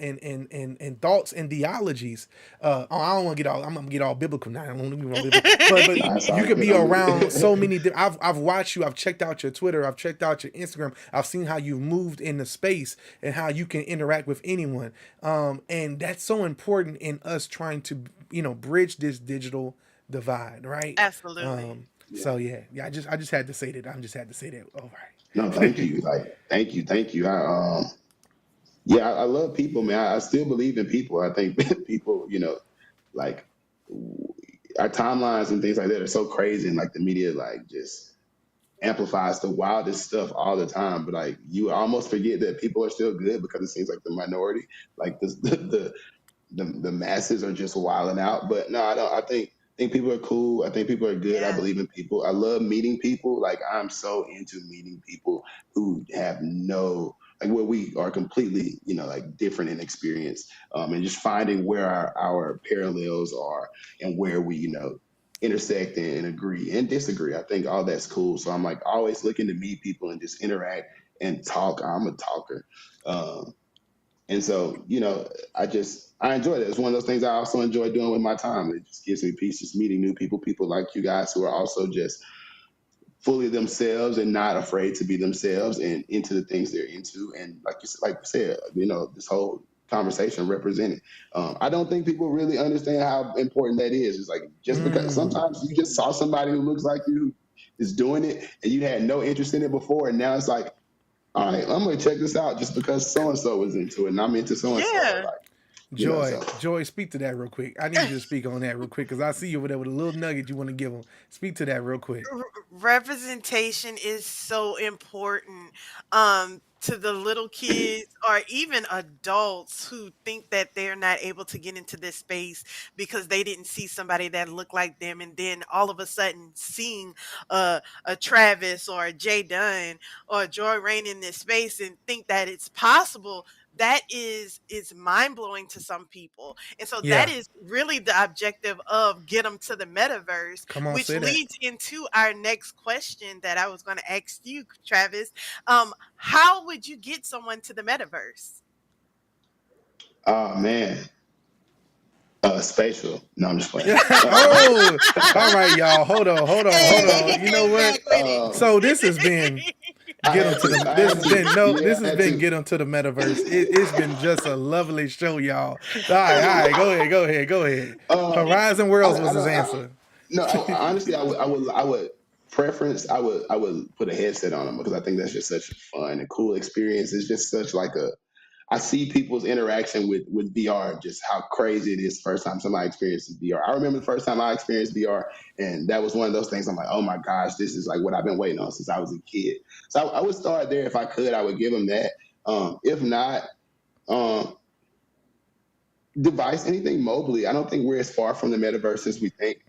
thoughts and theologies. I don't want to get all. I'm gonna get all biblical now. I don't want to get all biblical, Nah, it's but you all could good. be I'm with around so it. many. I've watched you. I've checked out your Twitter. I've checked out your Instagram. I've seen how you've moved in the space and how you can interact with anyone. And that's so important in us trying to bridge this digital divide, right? Absolutely. Yeah. So yeah. I just had to say that. I just had to say that. All No, thank right. you. Like, thank you. Yeah, I love people, man. I still believe in people. I think people, like our timelines and things like that are so crazy, and like the media, like just amplifies the wildest stuff all the time. But like you almost forget that people are still good because it seems like the minority, like the masses are just wilding out. But no, I don't. I think people are cool. I think people are good. I Yes. believe in people. I love meeting people. Like I'm so into meeting people who have no like where we are completely like different in experience, and just finding where our parallels are and where we intersect and agree and disagree. I think all that's cool. So I'm like always looking to meet people and just interact and talk. I'm a talker. And so, I enjoy it. It's one of those things I also enjoy doing with my time. It just gives me peace, just meeting new people like you guys who are also just fully themselves and not afraid to be themselves and into the things they're into. And like you said, this whole conversation represented. I don't think people really understand how important that is. It's like just because Mm. sometimes you just saw somebody who looks like you who is doing it and you had no interest in it before, and now it's like, all right, I'm gonna check this out just because so and so was into it, and I'm into so and so. Yeah. Like, Joy, so Joy, speak to that real quick. I need you to speak on that real quick because I see you over there with a little nugget you want to give them. Speak to that real quick. Representation is so important to the little kids or even adults who think that they're not able to get into this space because they didn't see somebody that looked like them, and then all of a sudden seeing a Travis or a Jay Dunn or a Joyreign in this space and think that it's possible. That is mind blowing to some people, and so that Yeah, is really the objective of get them to the metaverse, come on, which say that. leads into our next question that I was going to ask you, Travis. How would you get someone to the metaverse? oh man, spatial. No, I'm just playing. Oh, all right, y'all. Hold on, hold on, hold on. You know Hey, what? back with So this has been I get them had to to. the. I This had has to. been no. Yeah, This I has had been to. get them to the metaverse. It's been just a lovely show, y'all. All right, all right. Go ahead, go ahead, go ahead. Um, Horizon I, Worlds was I, his I, answer. no, honestly, I would preference. I would put a headset on them because I think that's just such a fun and cool experience. It's just such like a I see people's interaction with VR, just how crazy it is the first time somebody experiences VR. I remember the first time I experienced VR, and that was one of those things. I'm like, oh my gosh, this is like what I've been waiting on since I was a kid. So I would start there if I could. I would give them that. If not, um, device anything mobily. I don't think we're as far from the metaverse as we think.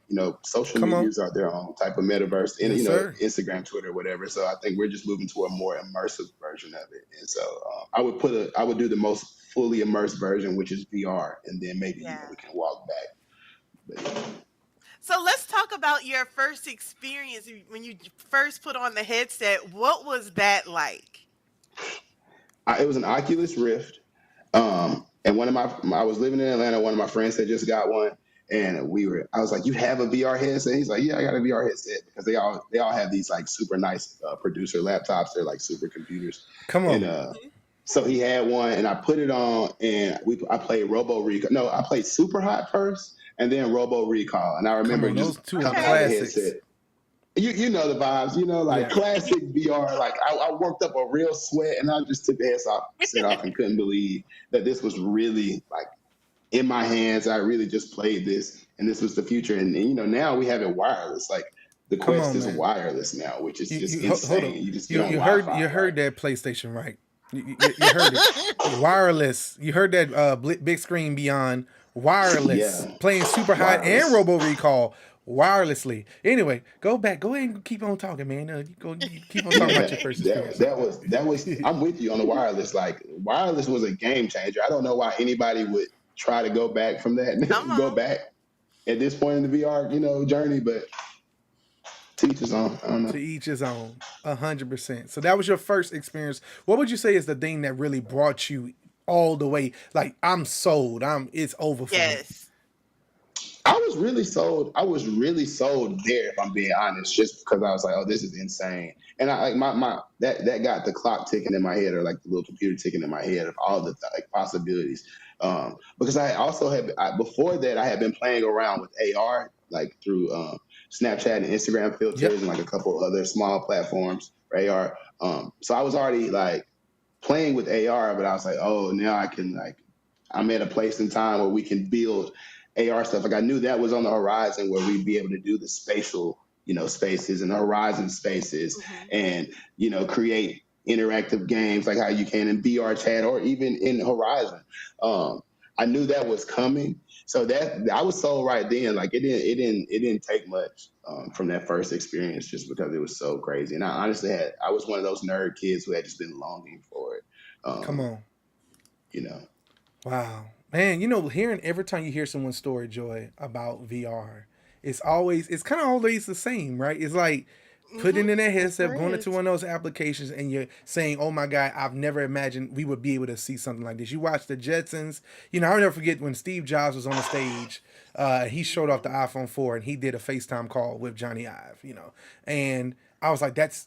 Social Come on. medias are their own type of metaverse, and Yes, sir. Instagram, Twitter, whatever. So I think we're just moving to a more immersive version of it. And so I would do the most fully immersed version, which is VR, and then maybe Yeah. we can walk back. But yeah. So let's talk about your first experience when you first put on the headset. What was that like? It was an Oculus Rift. And I was living in Atlanta. One of my friends had just got one, and I was like, "You have a VR headset?" He's like, "Yeah, I got a VR headset," because they all have these like super nice producer laptops. They're like super computers, Come and on. so he had one, and I put it on, and I played Robo Recall. No, I played Super Hot first, and then Robo Recall. And I Come remember on. Those just two are coming out of the classics. headset. You know the vibes, like Yeah. classic VR. Like I worked up a real sweat, and I just took the headset off, and couldn't believe that this was really like in my hands. I really just played this, and this was the future. And now we have it wireless. Like the Come Quest on, is man. wireless now, which is just Hold on. insane. You just get on You Wi-Fi, heard right? that PlayStation right? You heard it. Wireless. You heard that big screen beyond wireless. Yeah, Playing Super Hot and wireless. Robo Recall wirelessly. Anyway, go back. Go ahead and keep on talking, man. You keep on Yeah, talking about your first experience. that was. I'm with you on the wireless. Like wireless was a game changer. I don't know why anybody would try to go back from Come that, go on. back at this point in the VR, journey. But teachers on. I don't To know. each his own. 100%. So that was your first experience. What would you say is the thing that really brought you all the way? Like, I'm sold. It's over for me. Yes. I was really sold. I was really sold there, if I'm being honest, just because I was like, "Oh, this is insane," and I like my that got the clock ticking in my head, or like the little computer ticking in my head of all the like possibilities. Because before that I had been playing around with AR like through Snapchat and Instagram Yep. filters and like a couple other small platforms for AR. So I was already like playing with AR, but I was like, "Oh, now I can like." I'm at a place in time where we can build AR stuff. Like I knew that was on the horizon where we'd be able to do the spatial, spaces and the horizon spaces Hmm. and, create interactive games like how you can in VRChat or even in Horizon. Um, I knew that was coming. So that I was sold right then. Like it didn't take much from that first experience just because it was so crazy. And I honestly I was one of those nerd kids who had just been longing for it. Come Um, on. you know. Wow. Man, hearing every time you hear someone's story, Joy, about VR, it's kind of always the same, right? It's like putting in a It headset, sure going into is. one of those applications, and you're saying, "Oh my God, I've never imagined we would be able to see something like this." You watch the Jetsons. I'll never forget when Steve Jobs was on the stage. He showed off the iPhone 4 and he did a FaceTime call with Johnny Ive. And I was like, that's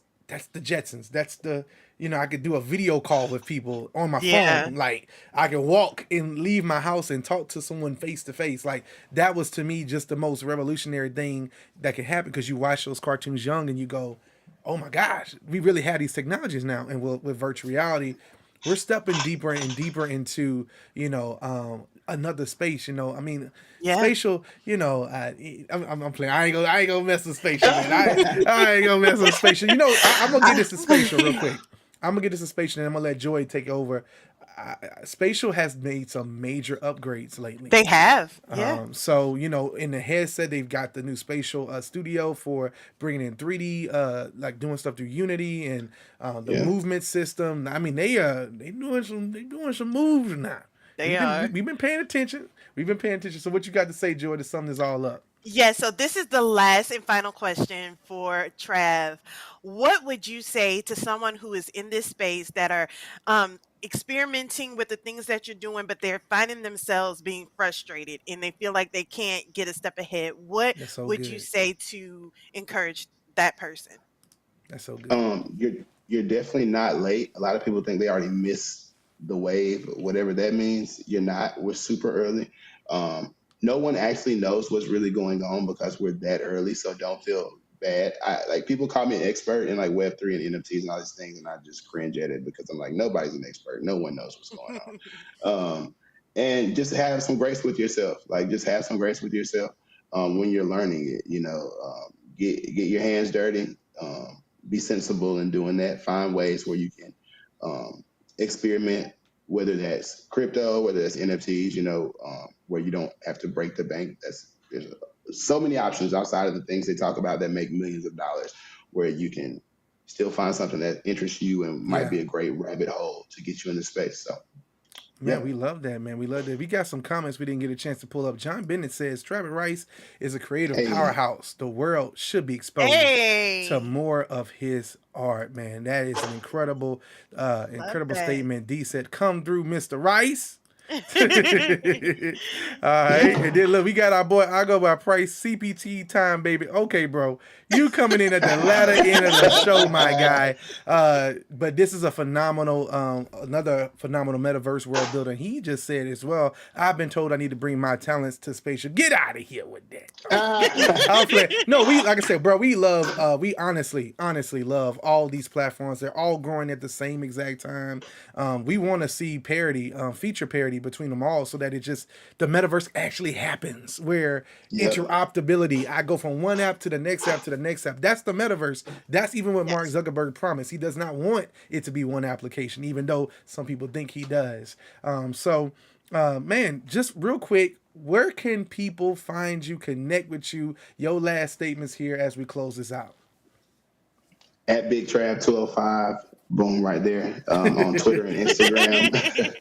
the Jetsons. That's the I could do a video call with people on my Yeah. phone. Like I could walk and leave my house and talk to someone face to face. Like that was to me just the most revolutionary thing that could happen because you watch those cartoons young and you go, oh my gosh, we really have these technologies now. And with virtual reality, we're stepping deeper and deeper into another space. I mean, Yeah. spatial. I'm playing. I ain't gonna mess with spatial, man. I ain't gonna mess with spatial. I'm gonna get this to spatial real quick. I'm gonna get this to spatial, and I'm gonna let Joy take over. Spatial has made some major upgrades lately. They have. Yeah. So in the headset, they've got the new spatial studio for bringing in 3D, like doing stuff through Unity and the Yeah. movement system. I mean, they doing some moves now. They are. We've been paying attention. We've been paying attention. So what you got to say, Joy, to sum this all up? Yeah, so this is the last and final question for Trav. What would you say to someone who is in this space that are experimenting with the things that you're doing, but they're finding themselves being frustrated and they feel like they can't get a step ahead? What That's so would you good. say to encourage that person? That's so good. You're definitely not late. A lot of people think they already missed the wave, whatever that means. You're not. We're super early. No one actually knows what's really going on because we're that early. So don't feel bad. Like people call me an expert in like Web3 and NFTs and all these things, and I just cringe at it because I'm like, nobody's an expert. No one knows what's going on. And just have some grace with yourself. Like just have some grace with yourself when you're learning it. Get your hands dirty. Be sensible in doing that. Find ways where you can experiment, whether that's crypto, whether that's NFTs, where you don't have to break the bank. There's so many options outside of the things they talk about that make millions of dollars, where you can still find something that interests you and might Yeah. be a great rabbit hole to get you into space. So Man, we love that, man. We love that. We got some comments we didn't get a chance to pull up. John Bennett says, Travis Rice is a creative powerhouse. The world should be exposed to more of his art, man. That is an incredible statement. D said, come through, Mr. Rice. All right, and then look, we got our boy I go by Price CPT time, baby. Okay, bro, you coming in at the latter end of the show, my guy. But this is a phenomenal, another phenomenal metaverse world builder. He just said as well, I've been told I need to bring my talents to spatial. Get out of here with that. I'm playing. No, we like I said, bro, we love, we honestly love all these platforms. They're all growing at the same exact time. We want to see parity, feature parity between them all, so that it just the metaverse actually happens where interoperability. I go from one app to the next app to the next app. That's the metaverse. That's even what Mark Zuckerberg promised. He does not want it to be one application, even though some people think he does. Man, just real quick, where can people find you, connect with you? Your last statements here as we close this out. At Big Trav 205, boom, right there on Twitter and Instagram.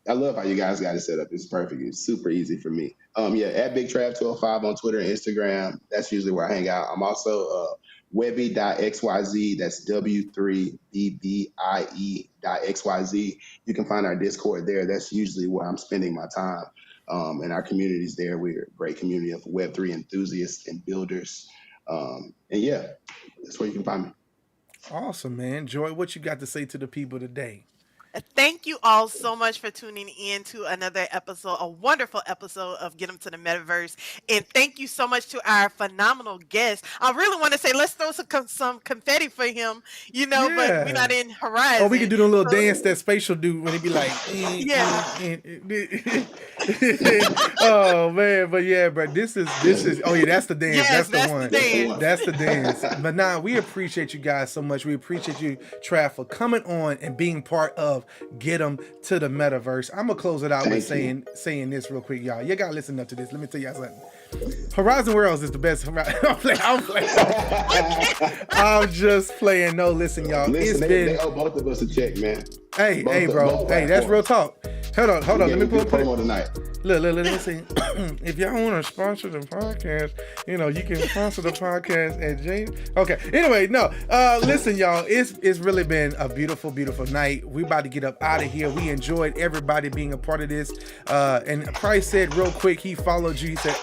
I love how you guys got it set up. It's perfect. It's super easy for me. At Big Trav 205 on Twitter and Instagram. That's usually where I hang out. I'm also Webbie.xyz. That's W3BBIE.xyz. You can find our Discord there. That's usually where I'm spending my time. And our community's there. We're a great community of Web3 enthusiasts and builders. That's where you can find me. Awesome, man. Joy, what you got to say to the people today? Thank you all so much for tuning in to another episode, a wonderful episode of Get 'em to the Metaverse. And thank you so much to our phenomenal guest. I really want to say, let's throw some confetti for him, but we're not in Horizon. Oh, we can do the little dance that Spatial do when he be like, oh man, but yeah, bro, this is, oh yeah, that's the dance. Yes, that's the one. That's the dance. But nah, we appreciate you guys so much. We appreciate you, Trav, for coming on and being part of Get 'em to the Metaverse. I'm gonna close it out with saying this real quick, y'all. You gotta listen up to this. Let me tell y'all something. Horizon Worlds is the best. I'm just playing. No, listen, y'all. Listen, they owe both of us a check, man. Hey, bro. Hey, that's real talk. Hold on. Let me put promo tonight. Look, listen. If y'all want to sponsor the podcast, you can sponsor the podcast at Jane. Okay. Anyway, no. Listen, y'all. It's really been a beautiful, beautiful night. We about to get up out of here. We enjoyed everybody being a part of this. And Price said real quick, he followed you. He said,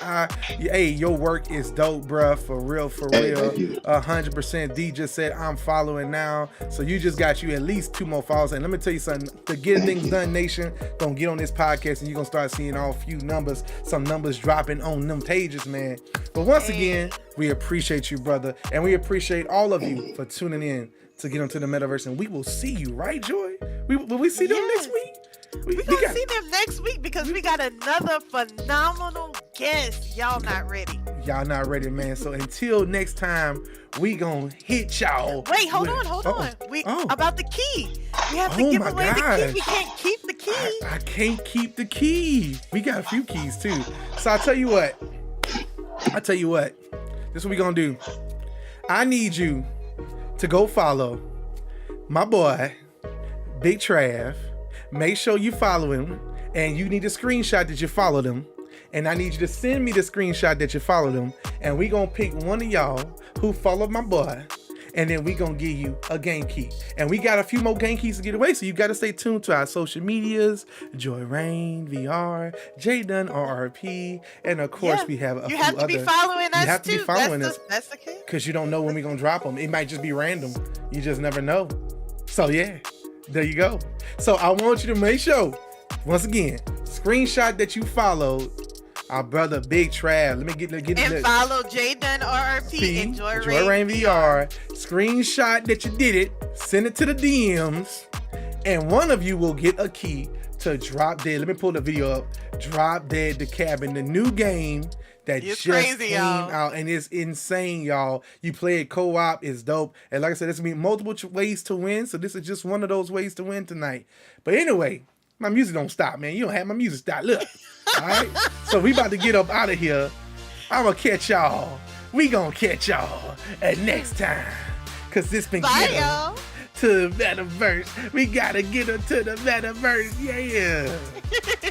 hey, your work is dope, bruh. For real. 100%. D just said, I'm following now. So you just got you at least 2 more followers. And let me tell you something. The Get Things Done Nation gonna get on this podcast and you're gonna start seeing all few numbers, some numbers dropping on them pages, man. But once again, we appreciate you, brother. And we appreciate all of you for tuning in to Get 'em to the Metaverse. And we will see you, right, Joy? Will we see them next week? We're going to see them next week because we got another phenomenal guest. Y'all not ready. Y'all not ready, man. So until next time, we going to hit y'all. Wait, hold on. About the key. We have to give away the key. We can't keep the key. I can't keep the key. We got a few keys, too. So I'll tell you what. This is what we going to do. I need you to go follow my boy, Big Trav. Make sure you follow him, and you need a screenshot that you followed him. And I need you to send me the screenshot that you followed him. And we gonna pick one of y'all who followed my boy, and then we gonna give you a game key. And we got a few more game keys to get away, so you gotta stay tuned to our social medias, Joyreign VR, Jdunrrp, and of course we have a few other. You have to be following us. You have to be following us. That's the key. Because you don't know when we gonna drop them. It might just be random. You just never know. So yeah. There you go. So I want you to make sure, once again, screenshot that you followed our brother Big Trav. Let me get and follow Jdunrrp and Joyreign VR. Screenshot that you did it. Send it to the DMs, and one of you will get a key to Drop Dead. Let me pull the video up. Drop Dead the Cabin, the new game that just came out, and it's insane, y'all. You play it co-op, it's dope. And like I said, there's gonna be multiple ways to win, so this is just one of those ways to win tonight. But anyway, my music don't stop, man. You don't have my music stop. Look, all right? So we about to get up out of here. I'm gonna catch y'all. We gonna catch y'all at next time, because this been Get 'em to the metaverse. We gotta get her to the metaverse. Yeah.